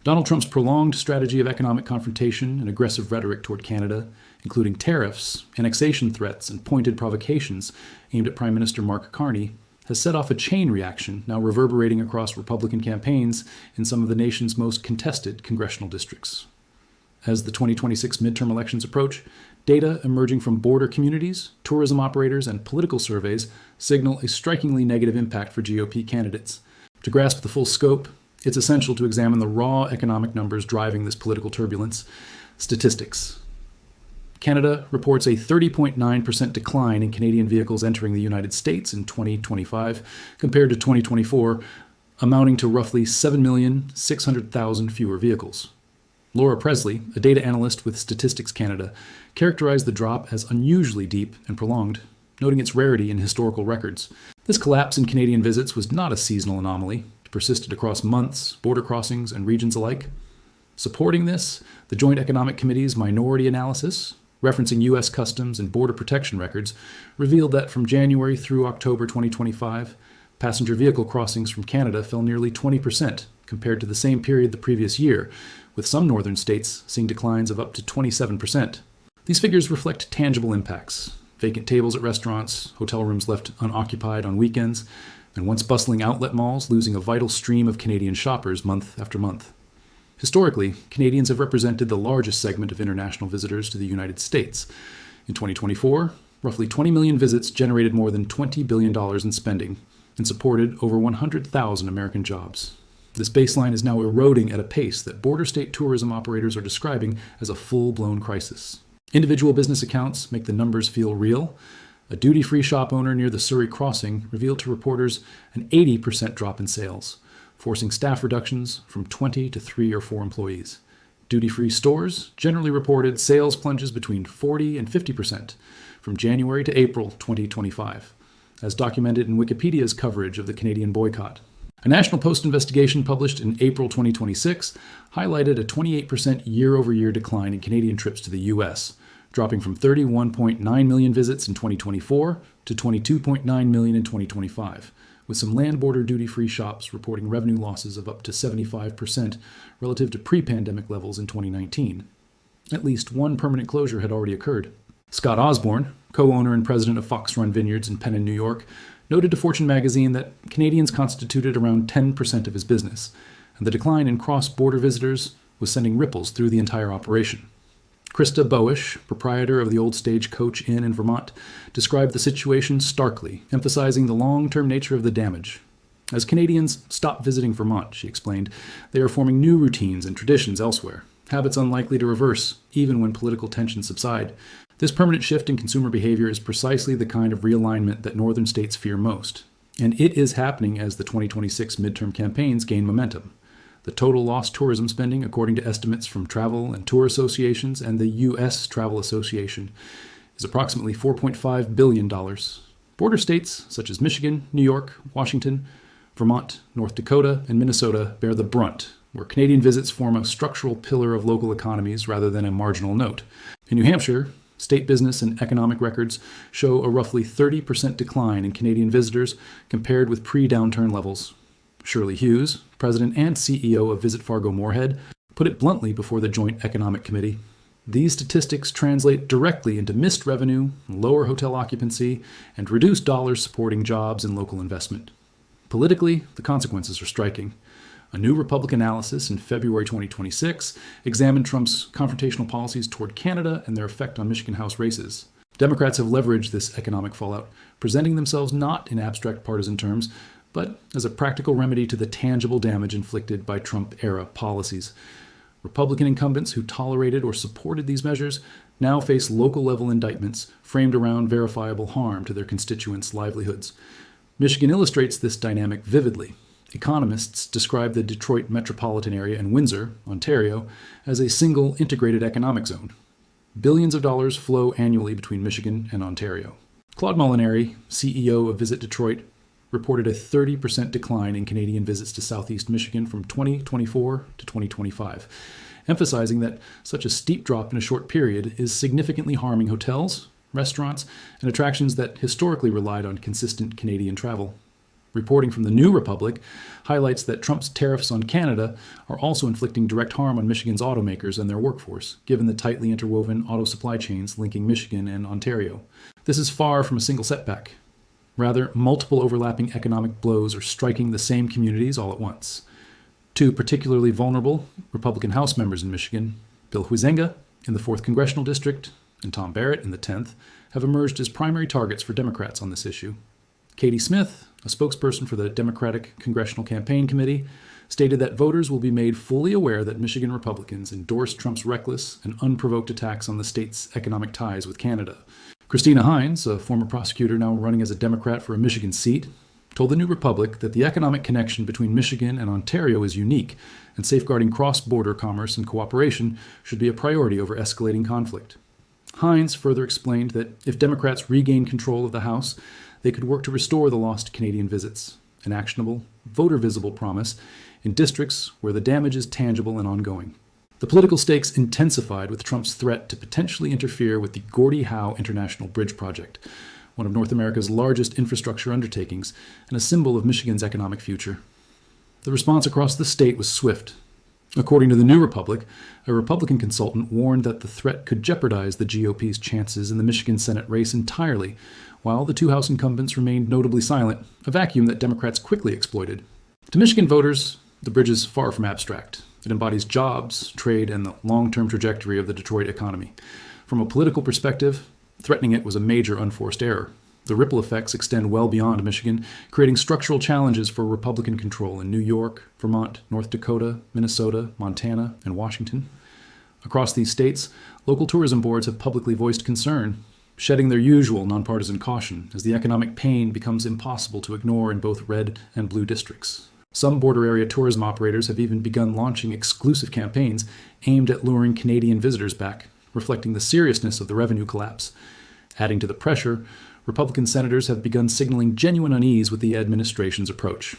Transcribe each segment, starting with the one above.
Donald Trump's prolonged strategy of economic confrontation and aggressive rhetoric toward Canada, including tariffs, annexation threats, and pointed provocations aimed at Prime Minister Mark Carney, has set off a chain reaction now reverberating across Republican campaigns in some of the nation's most contested congressional districts. As the 2026 midterm elections approach, data emerging from border communities, tourism operators, and political surveys signal a strikingly negative impact for GOP candidates. To grasp the full scope, it's essential to examine the raw economic numbers driving this political turbulence. Statistics. Canada reports a 30.9% decline in Canadian vehicles entering the United States in 2025 compared to 2024, amounting to roughly 7,600,000 fewer vehicles. Laura Presley, a data analyst with Statistics Canada, characterized the drop as unusually deep and prolonged, noting its rarity in historical records. This collapse in Canadian visits was not a seasonal anomaly. It persisted across months, border crossings, and regions alike. Supporting this, the Joint Economic Committee's minority analysis, referencing U.S. Customs and Border Protection records, revealed that from January through October 2025, passenger vehicle crossings from Canada fell nearly 20% compared to the same period the previous year, with some northern states seeing declines of up to 27%. These figures reflect tangible impacts: vacant tables at restaurants, hotel rooms left unoccupied on weekends, and once bustling outlet malls losing a vital stream of Canadian shoppers month after month. Historically, Canadians have represented the largest segment of international visitors to the United States. In 2024, roughly 20 million visits generated more than $20 billion in spending and supported over 100,000 American jobs. This baseline is now eroding at a pace that border state tourism operators are describing as a full-blown crisis. Individual business accounts make the numbers feel real. A duty-free shop owner near the Surrey Crossing revealed to reporters an 80% drop in sales, forcing staff reductions from 20 to 3 or 4 employees. Duty-free stores generally reported sales plunges between 40 and 50% from January to April 2025, as documented in Wikipedia's coverage of the Canadian boycott. A National Post investigation published in April 2026 highlighted a 28% year-over-year decline in Canadian trips to the U.S., dropping from 31.9 million visits in 2024 to 22.9 million in 2025, with some land border duty-free shops reporting revenue losses of up to 75% relative to pre-pandemic levels in 2019. At least one permanent closure had already occurred. Scott Osborne, co-owner and president of Fox Run Vineyards in Penn, New York, noted to Fortune magazine that Canadians constituted around 10% of his business, and the decline in cross-border visitors was sending ripples through the entire operation. Krista Bowish, proprietor of the Old Stagecoach Inn in Vermont, described the situation starkly, emphasizing the long-term nature of the damage. As Canadians stop visiting Vermont, she explained, they are forming new routines and traditions elsewhere, habits unlikely to reverse even when political tensions subside. This permanent shift in consumer behavior is precisely the kind of realignment that northern states fear most, and it is happening as the 2026 midterm campaigns gain momentum. The total lost tourism spending, according to estimates from travel and tour associations and the U.S. Travel Association, is approximately $4.5 billion. Border states such as Michigan, New York, Washington, Vermont, North Dakota, and Minnesota bear the brunt, where Canadian visits form a structural pillar of local economies rather than a marginal note. In New Hampshire, state business and economic records show a roughly 30% decline in Canadian visitors compared with pre-downturn levels. Shirley Hughes, president and CEO of Visit Fargo Moorhead, put it bluntly before the Joint Economic Committee. These statistics translate directly into missed revenue, lower hotel occupancy, and reduced dollars supporting jobs and local investment. Politically, the consequences are striking. A new Republican analysis in February 2026 examined Trump's confrontational policies toward Canada and their effect on Michigan House races. Democrats have leveraged this economic fallout, presenting themselves not in abstract partisan terms, but as a practical remedy to the tangible damage inflicted by Trump-era policies. Republican incumbents who tolerated or supported these measures now face local-level indictments framed around verifiable harm to their constituents' livelihoods. Michigan illustrates this dynamic vividly. Economists describe the Detroit metropolitan area and Windsor, Ontario, as a single integrated economic zone. Billions of dollars flow annually between Michigan and Ontario. Claude Molinari, CEO of Visit Detroit, reported a 30% decline in Canadian visits to Southeast Michigan from 2024 to 2025, emphasizing that such a steep drop in a short period is significantly harming hotels, restaurants, and attractions that historically relied on consistent Canadian travel. Reporting from the New Republic highlights that Trump's tariffs on Canada are also inflicting direct harm on Michigan's automakers and their workforce, given the tightly interwoven auto supply chains linking Michigan and Ontario. This is far from a single setback. Rather, multiple overlapping economic blows are striking the same communities all at once. Two particularly vulnerable Republican House members in Michigan, Bill Huizenga in the 4th Congressional District and Tom Barrett in the 10th, have emerged as primary targets for Democrats on this issue. Katie Smith, a spokesperson for the Democratic Congressional Campaign Committee, stated that voters will be made fully aware that Michigan Republicans endorsed Trump's reckless and unprovoked attacks on the state's economic ties with Canada. Christina Hines, a former prosecutor now running as a Democrat for a Michigan seat, told the New Republic that the economic connection between Michigan and Ontario is unique, and safeguarding cross-border commerce and cooperation should be a priority over escalating conflict. Hines further explained that if Democrats regain control of the House, they could work to restore the lost Canadian visits, an actionable, voter-visible promise in districts where the damage is tangible and ongoing. The political stakes intensified with Trump's threat to potentially interfere with the Gordie Howe International Bridge Project, one of North America's largest infrastructure undertakings and a symbol of Michigan's economic future. The response across the state was swift. According to the New Republic, a Republican consultant warned that the threat could jeopardize the GOP's chances in the Michigan Senate race entirely, while the two House incumbents remained notably silent, a vacuum that Democrats quickly exploited. To Michigan voters, the bridge is far from abstract. It embodies jobs, trade, and the long-term trajectory of the Detroit economy. From a political perspective, threatening it was a major unforced error. The ripple effects extend well beyond Michigan, creating structural challenges for Republican control in New York, Vermont, North Dakota, Minnesota, Montana, and Washington. Across these states, local tourism boards have publicly voiced concern, shedding their usual nonpartisan caution as the economic pain becomes impossible to ignore in both red and blue districts. Some border area tourism operators have even begun launching exclusive campaigns aimed at luring Canadian visitors back, reflecting the seriousness of the revenue collapse. Adding to the pressure, Republican senators have begun signaling genuine unease with the administration's approach.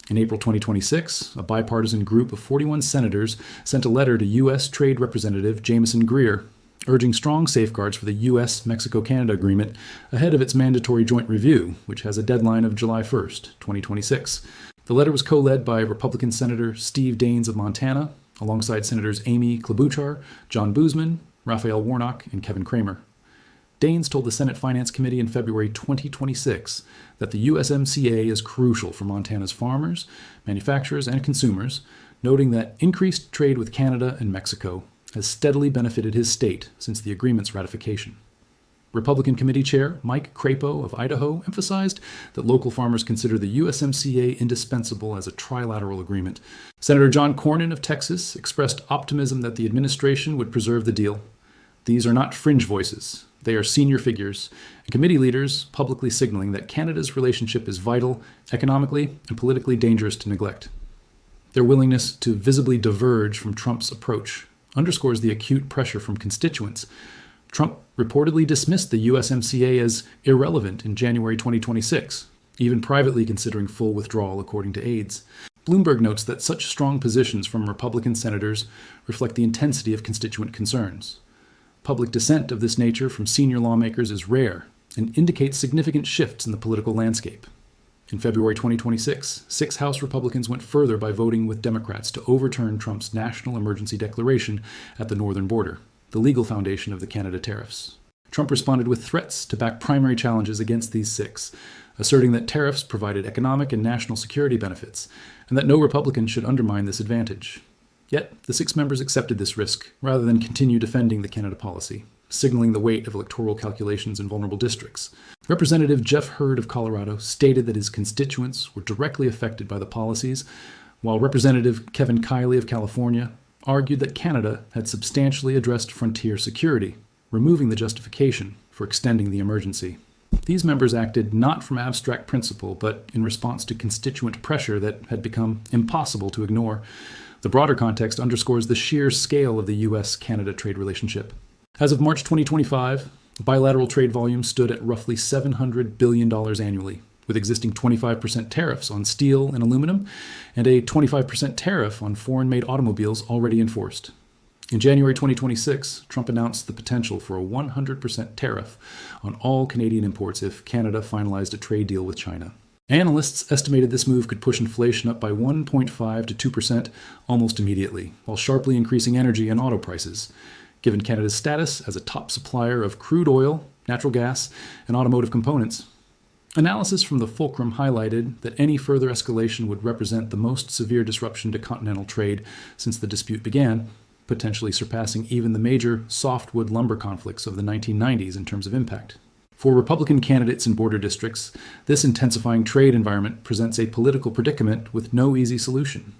In April 2026, a bipartisan group of 41 senators sent a letter to U.S. Trade Representative Jamieson Greer, urging strong safeguards for the U.S.-Mexico-Canada agreement ahead of its mandatory joint review, which has a deadline of July 1st, 2026. The letter was co-led by Republican Senator Steve Daines of Montana, alongside Senators Amy Klobuchar, John Boozman, Raphael Warnock, and Kevin Cramer. Daines told the Senate Finance Committee in February 2026 that the USMCA is crucial for Montana's farmers, manufacturers, and consumers, noting that increased trade with Canada and Mexico has steadily benefited his state since the agreement's ratification. Republican Committee Chair Mike Crapo of Idaho emphasized that local farmers consider the USMCA indispensable as a trilateral agreement. Senator John Cornyn of Texas expressed optimism that the administration would preserve the deal. These are not fringe voices. They are senior figures and committee leaders publicly signaling that Canada's relationship is vital, economically, and politically dangerous to neglect. Their willingness to visibly diverge from Trump's approach underscores the acute pressure from constituents. Trump reportedly dismissed the USMCA as irrelevant in January 2026, even privately considering full withdrawal according to aides. Bloomberg notes that such strong positions from Republican senators reflect the intensity of constituent concerns. Public dissent of this nature from senior lawmakers is rare and indicates significant shifts in the political landscape. In February 2026, 6 House Republicans went further by voting with Democrats to overturn Trump's national emergency declaration at the northern border, the legal foundation of the Canada tariffs. Trump responded with threats to back primary challenges against these 6, asserting that tariffs provided economic and national security benefits, and that no Republican should undermine this advantage. Yet, the 6 members accepted this risk, rather than continue defending the Canada policy, signaling the weight of electoral calculations in vulnerable districts. Representative Jeff Hurd of Colorado stated that his constituents were directly affected by the policies, while Representative Kevin Kiley of California argued that Canada had substantially addressed frontier security, removing the justification for extending the emergency. These members acted not from abstract principle, but in response to constituent pressure that had become impossible to ignore. The broader context underscores the sheer scale of the U.S.-Canada trade relationship. As of March 2025, bilateral trade volume stood at roughly $700 billion annually, with existing 25% tariffs on steel and aluminum and a 25% tariff on foreign-made automobiles already enforced. In January 2026, Trump announced the potential for a 100% tariff on all Canadian imports if Canada finalized a trade deal with China. Analysts estimated this move could push inflation up by 1.5 to 2% almost immediately, while sharply increasing energy and auto prices. Given Canada's status as a top supplier of crude oil, natural gas, and automotive components, analysis from the Fulcrum highlighted that any further escalation would represent the most severe disruption to continental trade since the dispute began, potentially surpassing even the major softwood lumber conflicts of the 1990s in terms of impact. For Republican candidates in border districts, this intensifying trade environment presents a political predicament with no easy solution.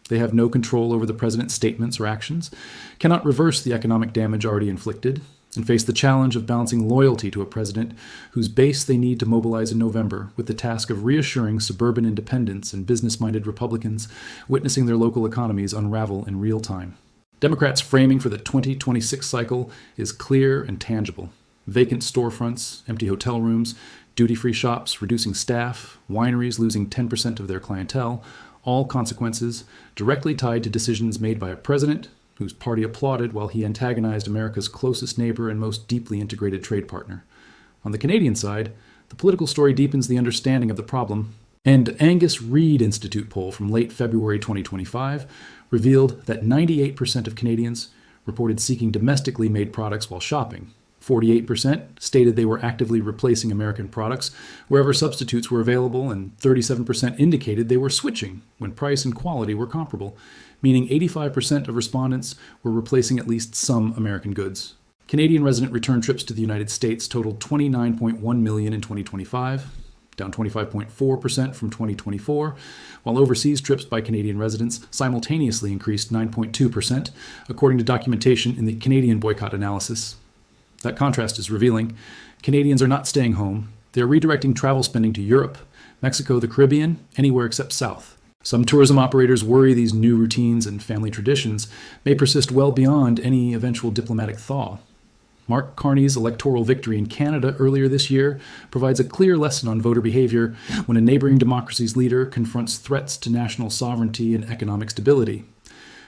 They have no control over the president's statements or actions, cannot reverse the economic damage already inflicted, and face the challenge of balancing loyalty to a president whose base they need to mobilize in November with the task of reassuring suburban independents and business-minded Republicans witnessing their local economies unravel in real time. Democrats' framing for the 2026 cycle is clear and tangible. Vacant storefronts, empty hotel rooms, duty-free shops reducing staff, wineries losing 10% of their clientele, all consequences directly tied to decisions made by a president whose party applauded while he antagonized America's closest neighbor and most deeply integrated trade partner. On the Canadian side, the political story deepens the understanding of the problem, and Angus Reid Institute poll from late February 2025 revealed that 98% of Canadians reported seeking domestically made products while shopping. 48% stated they were actively replacing American products wherever substitutes were available, and 37% indicated they were switching when price and quality were comparable, meaning 85% of respondents were replacing at least some American goods. Canadian resident return trips to the United States totaled 29.1 million in 2025, down 25.4% from 2024, while overseas trips by Canadian residents simultaneously increased 9.2%, according to documentation in the Canadian boycott analysis. That contrast is revealing. Canadians are not staying home. They are redirecting travel spending to Europe, Mexico, the Caribbean, anywhere except south. Some tourism operators worry these new routines and family traditions may persist well beyond any eventual diplomatic thaw. Mark Carney's electoral victory in Canada earlier this year provides a clear lesson on voter behavior when a neighboring democracy's leader confronts threats to national sovereignty and economic stability.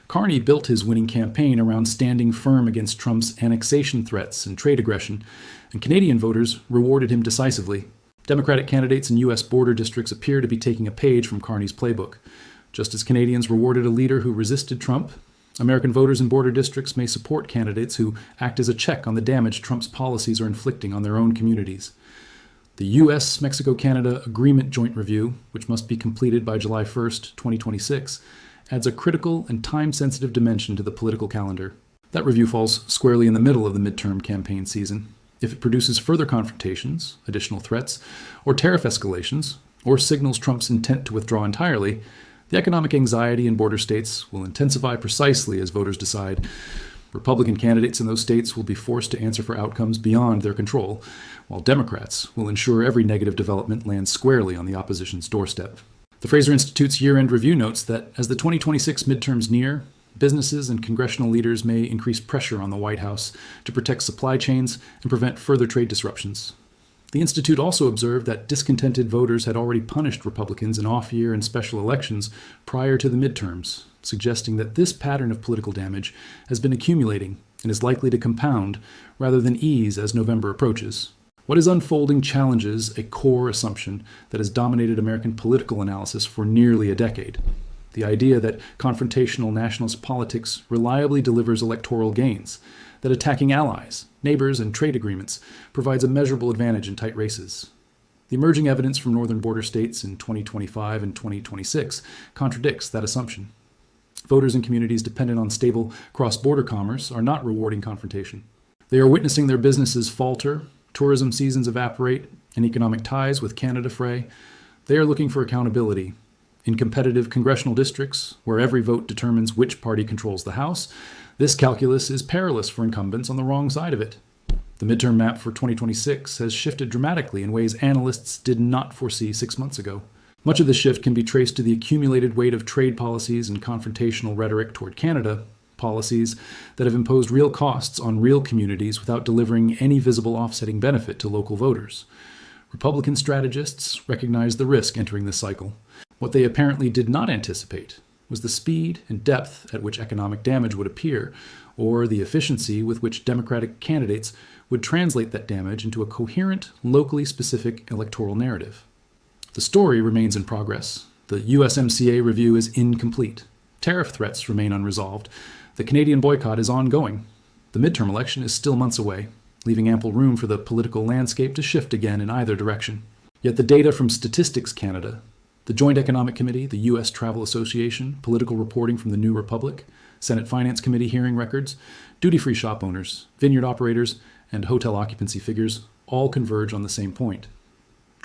Carney built his winning campaign around standing firm against Trump's annexation threats and trade aggression, and Canadian voters rewarded him decisively. Democratic candidates in U.S. border districts appear to be taking a page from Carney's playbook. Just as Canadians rewarded a leader who resisted Trump, American voters in border districts may support candidates who act as a check on the damage Trump's policies are inflicting on their own communities. The U.S.-Mexico-Canada Agreement Joint Review, which must be completed by July 1, 2026, adds a critical and time-sensitive dimension to the political calendar. That review falls squarely in the middle of the midterm campaign season. If it produces further confrontations, additional threats, or tariff escalations, or signals Trump's intent to withdraw entirely, the economic anxiety in border states will intensify precisely as voters decide. Republican candidates in those states will be forced to answer for outcomes beyond their control, while Democrats will ensure every negative development lands squarely on the opposition's doorstep. The Fraser Institute's year-end review notes that as the 2026 midterms near, businesses and congressional leaders may increase pressure on the White House to protect supply chains and prevent further trade disruptions. The Institute also observed that discontented voters had already punished Republicans in off-year and special elections prior to the midterms, suggesting that this pattern of political damage has been accumulating and is likely to compound rather than ease as November approaches. What is unfolding challenges a core assumption that has dominated American political analysis for nearly a decade: the idea that confrontational nationalist politics reliably delivers electoral gains, that attacking allies, neighbors, and trade agreements provides a measurable advantage in tight races. The emerging evidence from northern border states in 2025 and 2026 contradicts that assumption. Voters in communities dependent on stable cross-border commerce are not rewarding confrontation. They are witnessing their businesses falter, tourism seasons evaporate, and economic ties with Canada fray. They are looking for accountability. In competitive congressional districts, where every vote determines which party controls the House, this calculus is perilous for incumbents on the wrong side of it. The midterm map for 2026 has shifted dramatically in ways analysts did not foresee 6 months ago. Much of this shift can be traced to the accumulated weight of trade policies and confrontational rhetoric toward Canada, policies that have imposed real costs on real communities without delivering any visible offsetting benefit to local voters. Republican strategists recognized the risk entering this cycle. What they apparently did not anticipate was the speed and depth at which economic damage would appear, or the efficiency with which Democratic candidates would translate that damage into a coherent, locally specific electoral narrative. The story remains in progress. The USMCA review is incomplete. Tariff threats remain unresolved. The Canadian boycott is ongoing. The midterm election is still months away, leaving ample room for the political landscape to shift again in either direction. Yet the data from Statistics Canada, the Joint Economic Committee, the U.S. Travel Association, political reporting from the New Republic, Senate Finance Committee hearing records, duty-free shop owners, vineyard operators, and hotel occupancy figures all converge on the same point.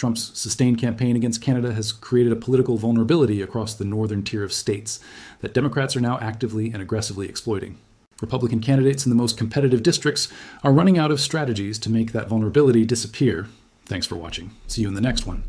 Trump's sustained campaign against Canada has created a political vulnerability across the northern tier of states that Democrats are now actively and aggressively exploiting. Republican candidates in the most competitive districts are running out of strategies to make that vulnerability disappear. Thanks for watching. See you in the next one.